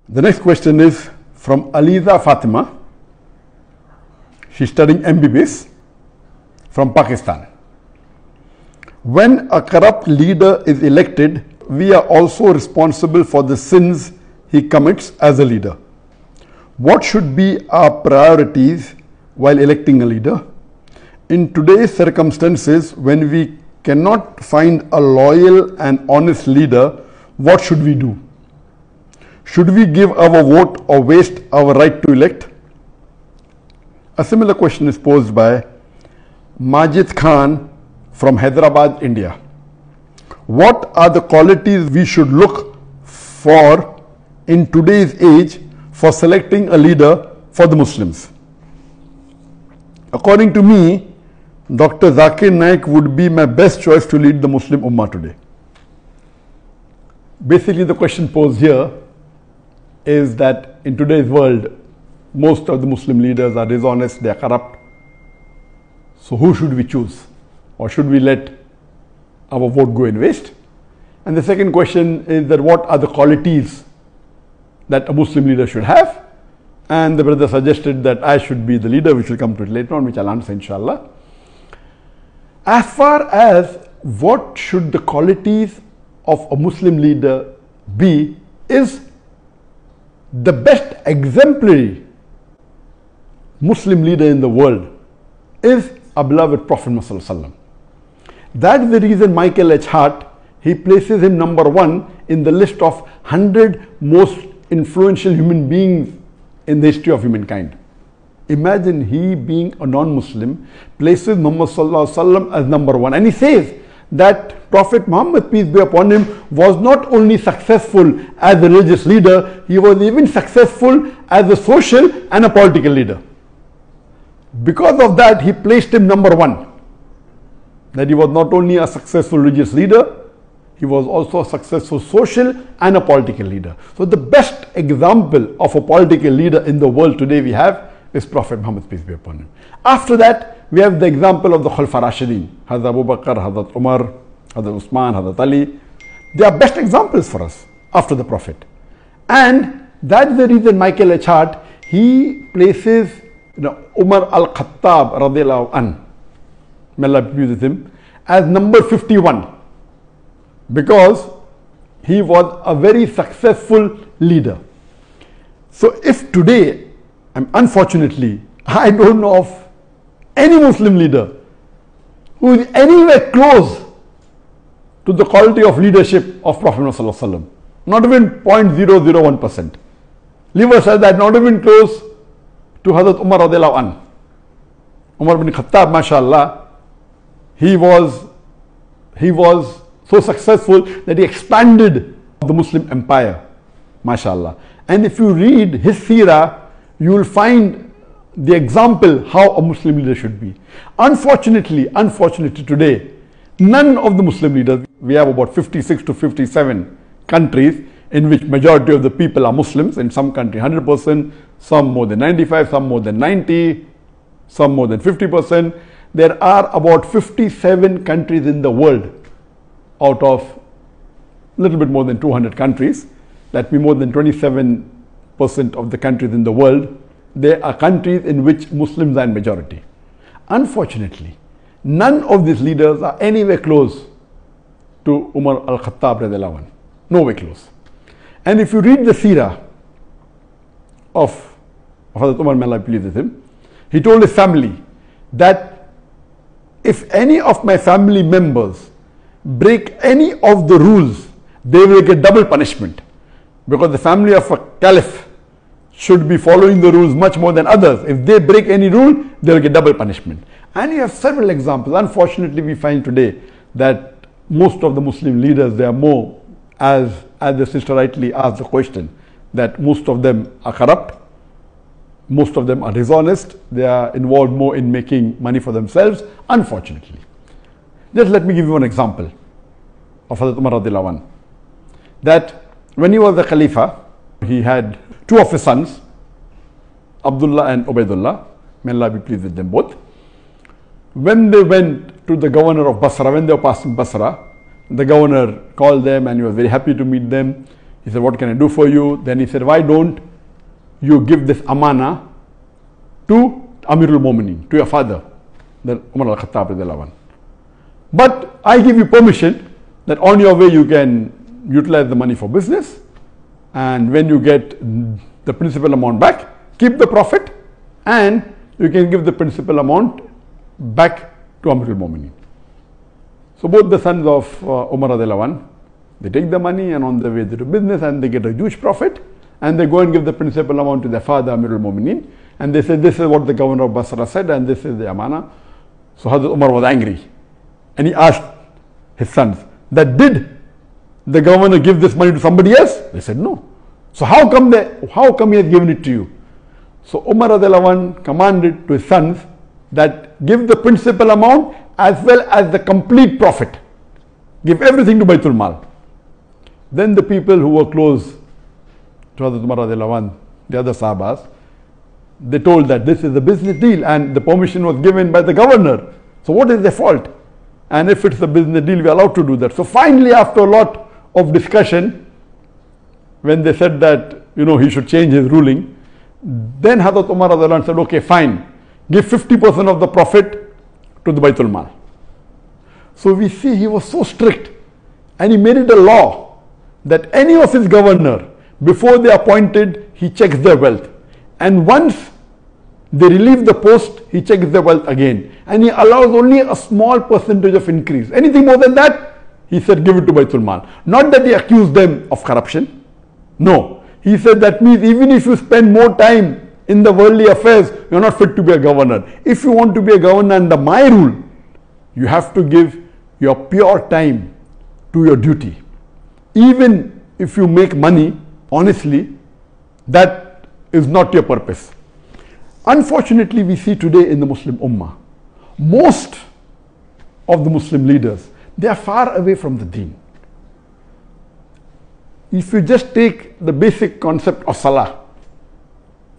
The next question is from Aliza Fatima. She's studying MBBS from Pakistan. When a corrupt leader is elected, we are also responsible for the sins he commits as a leader. What should be our priorities while electing a leader? In today's circumstances, when we cannot find a loyal and honest leader, what should we do? Should we give our vote or waste our right to elect? A similar question is posed by Majid Khan from Hyderabad, India. What are the qualities we should look for in today's age for selecting a leader for the Muslims? According to me, Dr. Zakir Naik would be my best choice to lead the Muslim Ummah today. Basically, the question posed here is that in today's world, most of the Muslim leaders are dishonest, they are corrupt. So who should we choose? Or should we let our vote go in waste? And the second question is that what are the qualities that a Muslim leader should have? And the brother suggested that I should be the leader, which will come to it later on, which I'll answer inshallah. As far as what should the qualities of a Muslim leader be, is the best exemplary Muslim leader in the world is our beloved Prophet Muhammad. That's the reason Michael H. Hart, he places him number one in the list of 100 most influential human beings in the history of humankind. Imagine he being a non-Muslim places Muhammad as number one, and he says that Prophet Muhammad, peace be upon him, was not only successful as a religious leader, he was even successful as a social and a political leader. Because of that, he placed him number one. That he was not only a successful religious leader, he was also a successful social and a political leader. So the best example of a political leader in the world today we have is Prophet Muhammad, peace be upon him. After that, we have the example of the Khulafa Rashidin, Hazrat Abu Bakr, Hazrat Umar, Hazrat Usman, Hazrat Ali. They are best examples for us after the Prophet. And that's the reason Michael H. Hart, he places Umar al-Khattab radiallahu anh, may Allah be pleased with him, as number 51, because he was a very successful leader. So if today, unfortunately, I don't know of any Muslim leader who is anywhere close to the quality of leadership of Prophet Muhammad, not even 0.001%. Leave aside that, not even close to Hazrat Umar radiallahu anh. Umar bin Khattab, mashallah, he was so successful that he expanded the Muslim empire, mashallah. And if you read his seerah, you will find the example how a Muslim leader should be. Unfortunately today, none of the Muslim leaders, we have about 56 to 57 countries in which majority of the people are Muslims. In some countries 100%, some more than 95, some more than 90, some more than 50%. There are about 57 countries in the world out of a little bit more than 200 countries. That means more than 27% of the countries in the world, there are countries in which Muslims are in majority. Unfortunately, none of these leaders are anywhere close to Umar al-Khattab radiallahu anh. Nowhere close. And if you read the seerah of Hazrat Umar, may Allah be pleased with him, he told his family that if any of my family members break any of the rules, they will get double punishment. Because the family of a caliph should be following the rules much more than others. If they break any rule, they will get double punishment. And you have several examples. Unfortunately, we find today that most of the Muslim leaders, they are more, as the sister rightly asked the question, that most of them are corrupt, most of them are dishonest, they are involved more in making money for themselves, unfortunately. Just let me give you one example of Hazrat Umar radiallahu anh. That when he was the Khalifa, he had two of his sons, Abdullah and Ubaidullah, may Allah be pleased with them both. When they went to the governor of Basra, when they were passing Basra, the governor called them and he was very happy to meet them. He said, what can I do for you? Then he said, why don't you give this amana to Amirul Mu'minin, to your father, the Umar al-Khattab radiallahu anhu. But I give you permission that on your way you can utilize the money for business, and when you get the principal amount back, keep the profit, and you can give the principal amount back to Amirul Mu'minin. So both the sons of Umar radiallahu anhu, they take the money, and on the way they do business and they get a huge profit, and they go and give the principal amount to their father Amirul Mu'minin, and they say, this is what the governor of Basra said, and this is the amana. So Hazrat Umar was angry, and he asked his sons that, did the governor give this money to somebody else? They said no. So how come he has given it to you? So Umar radiallahu anhu commanded to his sons that give the principal amount as well as the complete profit. Give everything to Baitul Mal. Then the people who were close to Hazrat Umar radiallahu anhu, the other Sahabas, they told that this is a business deal and the permission was given by the governor. So what is their fault? And if it's a business deal, we are allowed to do that. So finally, after a lot of discussion, when they said that, he should change his ruling, then Hazrat Umar radiallahu anhu said, okay, fine, give 50% of the profit to the Baitul Mal. So we see he was so strict, and he made it a law that any of his governor, before they appointed, he checks their wealth. And once they relieve the post, he checks their wealth again. And he allows only a small percentage of increase. Anything more than that, he said, give it to Baitul Mal. Not that he accused them of corruption. No. He said that means even if you spend more time in the worldly affairs, you are not fit to be a governor. If you want to be a governor under my rule, you have to give your pure time to your duty. Even if you make money, honestly, that is not your purpose. Unfortunately, we see today in the Muslim Ummah, most of the Muslim leaders, they are far away from the deen. If you just take the basic concept of Salah,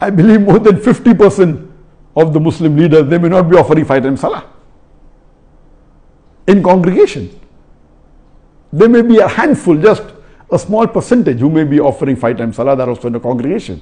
I believe more than 50% of the Muslim leaders, they may not be offering 5 times Salah in congregation. There may be a handful, just a small percentage who may be offering 5 times Salah, that also in a congregation.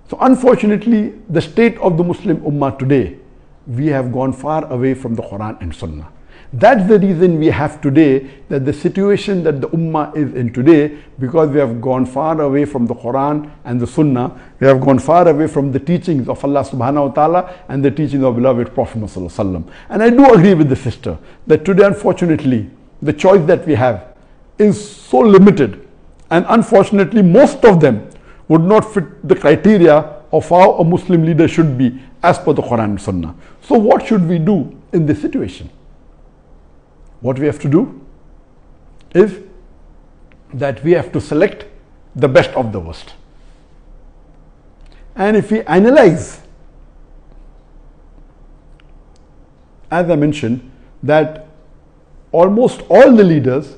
So unfortunately, the state of the Muslim Ummah today, we have gone far away from the Quran and Sunnah. That's the reason we have today, that the situation that the Ummah is in today, because we have gone far away from the Quran and the Sunnah, we have gone far away from the teachings of Allah subhanahu wa ta'ala and the teachings of beloved Prophet Muhammad sallallahu alaihi wasallam. And I do agree with the sister that today, unfortunately, the choice that we have is so limited, and unfortunately most of them would not fit the criteria of how a Muslim leader should be as per the Quran and Sunnah. So what should we do in this situation? What we have to do is that we have to select the best of the worst. And if we analyze, as I mentioned, that almost all the leaders,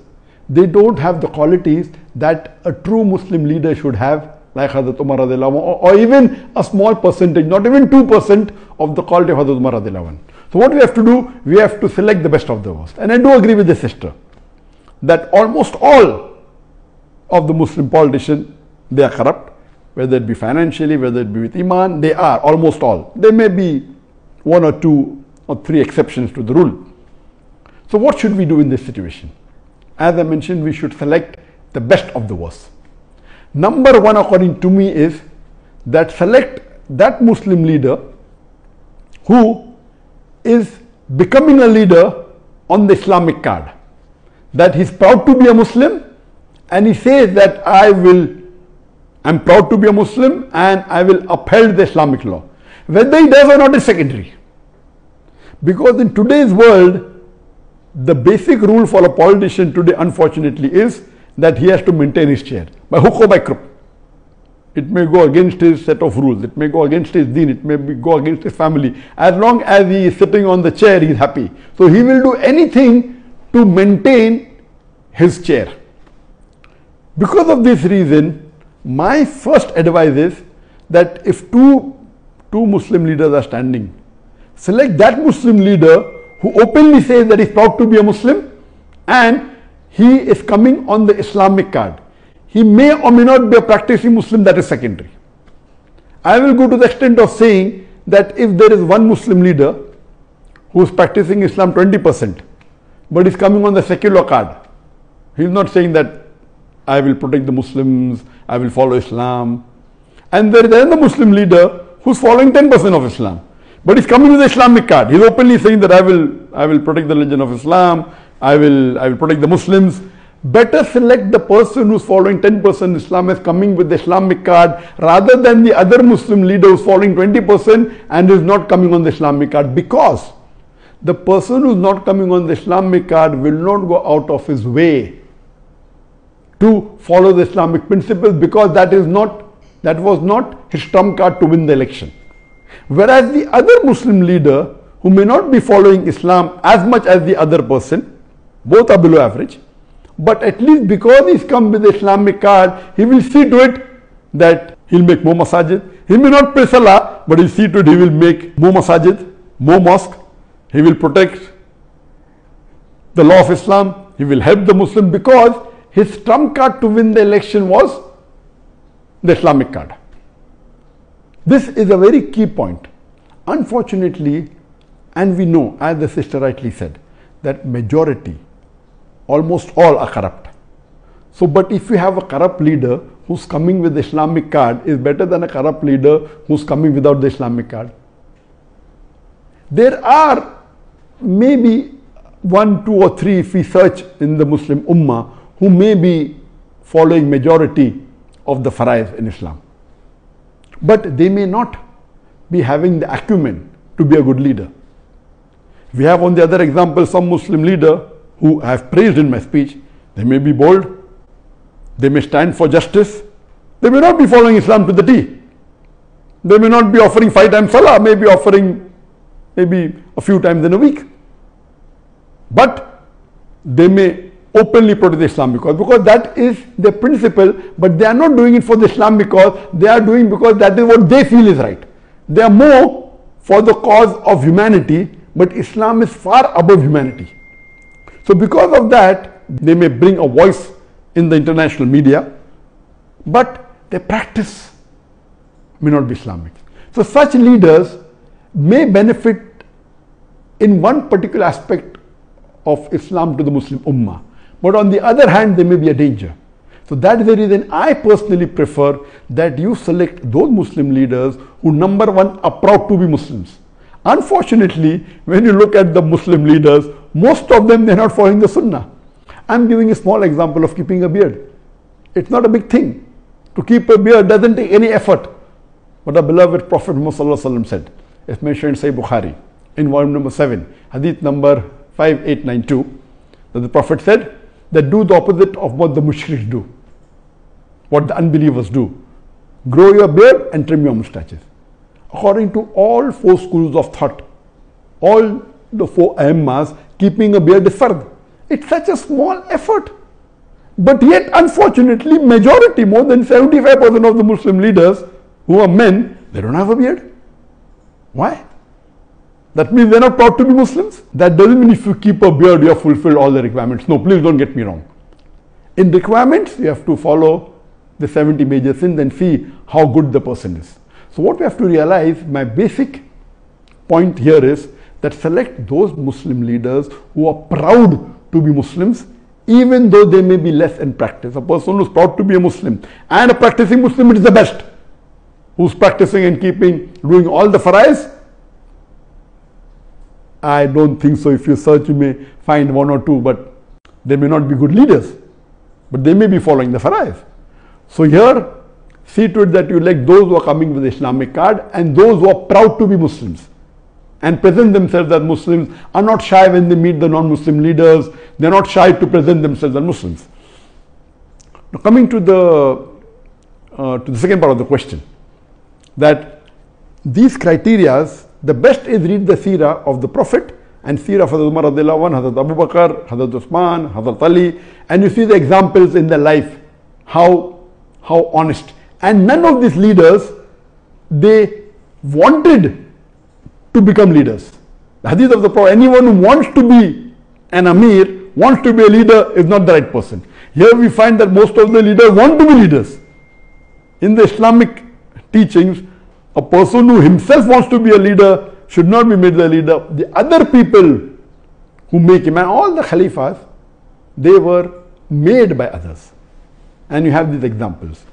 they don't have the qualities that a true Muslim leader should have, like Hazrat Umar radiallahu anhu, or even a small percentage, not even 2% of the quality of Hazrat Umar radiallahu anhu. So what we have to do, we have to select the best of the worst. And I do agree with the sister that almost all of the Muslim politicians, they are corrupt, whether it be financially, whether it be with Iman, they are, almost all. There may be 1 or 2 or 3 exceptions to the rule. So what should we do in this situation? As I mentioned, we should select the best of the worst. Number 1, according to me, is that select that Muslim leader who is becoming a leader on the Islamic card. That he's proud to be a Muslim, and he says that I'm proud to be a Muslim and I will uphold the Islamic law. Whether he does or not is secondary. Because in today's world, the basic rule for a politician today, unfortunately, is that he has to maintain his chair by hook or by crook. It may go against his set of rules, it may go against his deen, it may go against his family. As long as he is sitting on the chair, he is happy. So he will do anything to maintain his chair. Because of this reason, my first advice is that if two Muslim leaders are standing, select that Muslim leader who openly says that he is proud to be a Muslim and he is coming on the Islamic card. He may or may not be a practicing Muslim, that is secondary. I will go to the extent of saying that if there is one Muslim leader who is practicing Islam 20%, but is coming on the secular card, he is not saying that I will protect the Muslims, I will follow Islam. And there is another Muslim leader who is following 10% of Islam, but is coming with the Islamic card. He is openly saying that I will protect the religion of Islam, I will protect the Muslims. Better select the person who is following 10% Islam as coming with the Islamic card rather than the other Muslim leader who is following 20% and is not coming on the Islamic card, because the person who is not coming on the Islamic card will not go out of his way to follow the Islamic principles, because that was not his trump card to win the election. Whereas the other Muslim leader who may not be following Islam as much as the other person, both are below average, but at least because he's come with the Islamic card, he will see to it that he'll make more masajid. He may not pray salah, but he'll see to it he will make more masajid, more mosque. He will protect the law of Islam. He will help the Muslim, because his trump card to win the election was the Islamic card. This is a very key point. Unfortunately, and we know, as the sister rightly said, that majority, almost all are corrupt. So, but if you have a corrupt leader who's coming with the Islamic card, is better than a corrupt leader who's coming without the Islamic card. There are maybe 1, 2 or 3, if we search in the Muslim Ummah, who may be following majority of the faraiz in Islam. But they may not be having the acumen to be a good leader. We have on the other example some Muslim leader who I have praised in my speech. They may be bold, they may stand for justice, they may not be following Islam to the T. They may not be offering 5 times salah, may be offering maybe a few times in a week. But they may openly protect the Islamic cause, because that is their principle, but they are not doing it for the Islamic cause, they are doing because that is what they feel is right. They are more for the cause of humanity, but Islam is far above humanity. So because of that, they may bring a voice in the international media, but their practice may not be Islamic. So such leaders may benefit in one particular aspect of Islam to the Muslim Ummah, but on the other hand, they may be a danger. So that is the reason I personally prefer that you select those Muslim leaders who, number one, are proud to be Muslims. Unfortunately, when you look at the Muslim leaders, most of them, they're not following the Sunnah. I'm giving a small example of keeping a beard. It's not a big thing. To keep a beard doesn't take any effort. But our beloved Prophet Muhammad said, it's mentioned in Sahih Bukhari, in volume number 7, hadith number 5892, that the Prophet said that do the opposite of what the mushriks do, what the unbelievers do. Grow your beard and trim your mustaches. According to all 4 schools of thought, all the 4 Aimmas, keeping a beard is fard. It's such a small effort. But yet, unfortunately, majority, more than 75% of the Muslim leaders who are men, they don't have a beard. Why? That means they're not proud to be Muslims. That doesn't mean if you keep a beard, you have fulfilled all the requirements. No, please don't get me wrong. In requirements, you have to follow the 70 major sins and see how good the person is. So what we have to realize, my basic point here is that select those Muslim leaders who are proud to be Muslims, even though they may be less in practice. A person who is proud to be a Muslim and a practicing Muslim, it is the best. Who's practicing and doing all the faraiz? I don't think so. If you search, you may find 1 or 2, but they may not be good leaders, but they may be following the faraiz. So here, see to it that you elect those who are coming with the Islamic card and those who are proud to be Muslims and present themselves as Muslims, are not shy when they meet the non-Muslim leaders. They are not shy to present themselves as Muslims. Now coming to the second part of the question, that these criterias, the best is read the seerah of the Prophet and seerah of Hazrat Umar radiallahu anhu, Hazrat Abu Bakr, Hazrat Usman, Hazrat Ali, and you see the examples in their life, how honest. And none of these leaders, they wanted to become leaders. The hadith of the Prophet, anyone who wants to be an Amir, wants to be a leader, is not the right person. Here we find that most of the leaders want to be leaders. In the Islamic teachings, a person who himself wants to be a leader should not be made the leader. The other people who make him, and all the Khalifas, they were made by others. And you have these examples.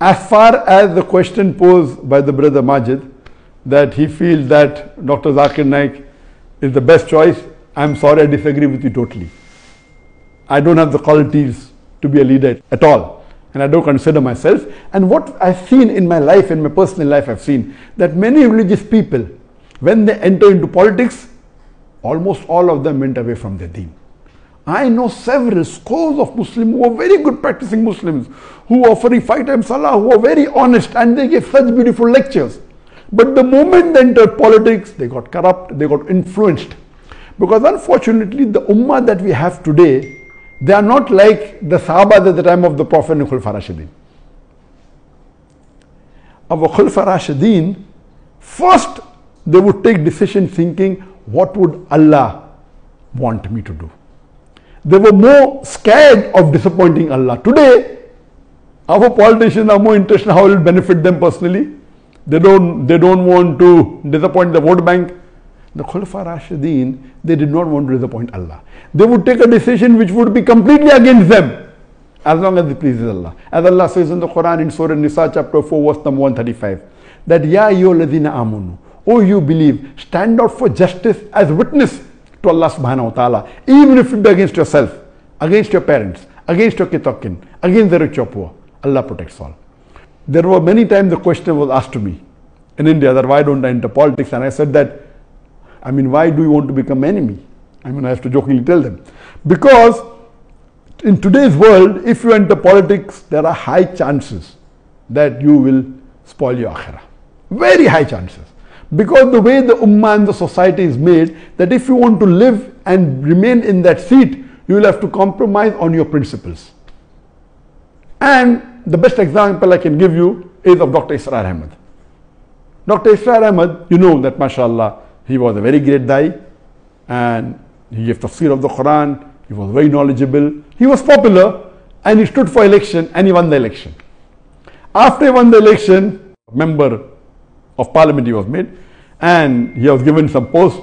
As far as the question posed by the brother Majid, that he feels that Dr. Zakir Naik is the best choice, I'm sorry, I disagree with you totally. I don't have the qualities to be a leader at all, and I don't consider myself. And what I've seen in my life, in my personal life, I've seen that many religious people, when they enter into politics, almost all of them went away from their deen. I know several scores of Muslims who are very good practicing Muslims, who are offering 5 times salah, who are very honest, and they give such beautiful lectures. But the moment they entered politics, they got corrupt, they got influenced. Because unfortunately, the ummah that we have today, they are not like the Sahabas at the time of the Prophet and Khulafa Rashidin. Our Khulafa Rashidin, first they would take decision thinking, what would Allah want me to do? They were more scared of disappointing Allah. Today, our politicians are more interested in how it will benefit them personally. They don't want to disappoint the vote bank. The Khulafa Rashidin, they did not want to disappoint Allah. They would take a decision which would be completely against them, as long as it pleases Allah. As Allah says in the Quran in Surah Nisa chapter 4 verse number 135, that Ya ayyuhalladhina amanu, oh you believe, stand out for justice as witness to Allah subhanahu wa ta'ala, even if it be against yourself, against your parents, against your kitokin, against the rich or poor. Allah protects all. There were many times the question was asked to me in India that why don't I enter politics, and I said that, why do you want to become enemy? I have to jokingly tell them. Because in today's world, if you enter politics, there are high chances that you will spoil your akhirah. Very high chances. Because the way the ummah and the society is made, that if you want to live and remain in that seat, you will have to compromise on your principles. And the best example I can give you is of Dr. Israr Ahmad. Dr. Israr Ahmad, you know that mashallah, he was a very great dai, and he gave tafsir of the Quran, he was very knowledgeable, he was popular, and he stood for election, and he won the election. After he won the election, a member of parliament he was made, and he was given some post,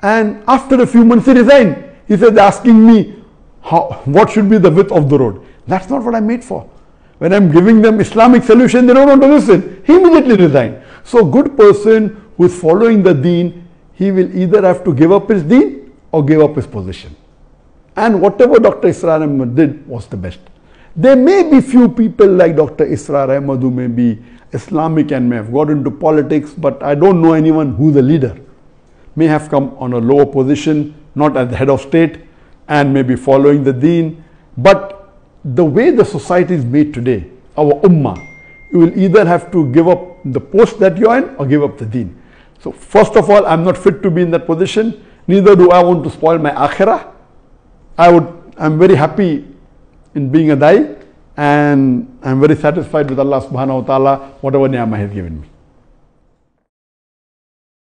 and after a few months he resigned. He said, asking me, what should be the width of the road? That's not what I'm made for. When I'm giving them Islamic solution, they don't want to listen. He immediately resigned. So a good person who is following the deen, he will either have to give up his deen or give up his position. And whatever Dr. Israr Ahmad did was the best. There may be few people like Dr. Israr Ahmad who may be Islamic and may have got into politics, but I don't know anyone who's a leader. May have come on a lower position, not as the head of state, and may be following the deen. But the way the society is made today, our ummah, you will either have to give up the post that you're in or give up the deen. So first of all, I'm not fit to be in that position. Neither do I want to spoil my akhirah. I'm very happy in being a dai, and I'm very satisfied with Allah subhanahu wa ta'ala, whatever ni'mah He has given me.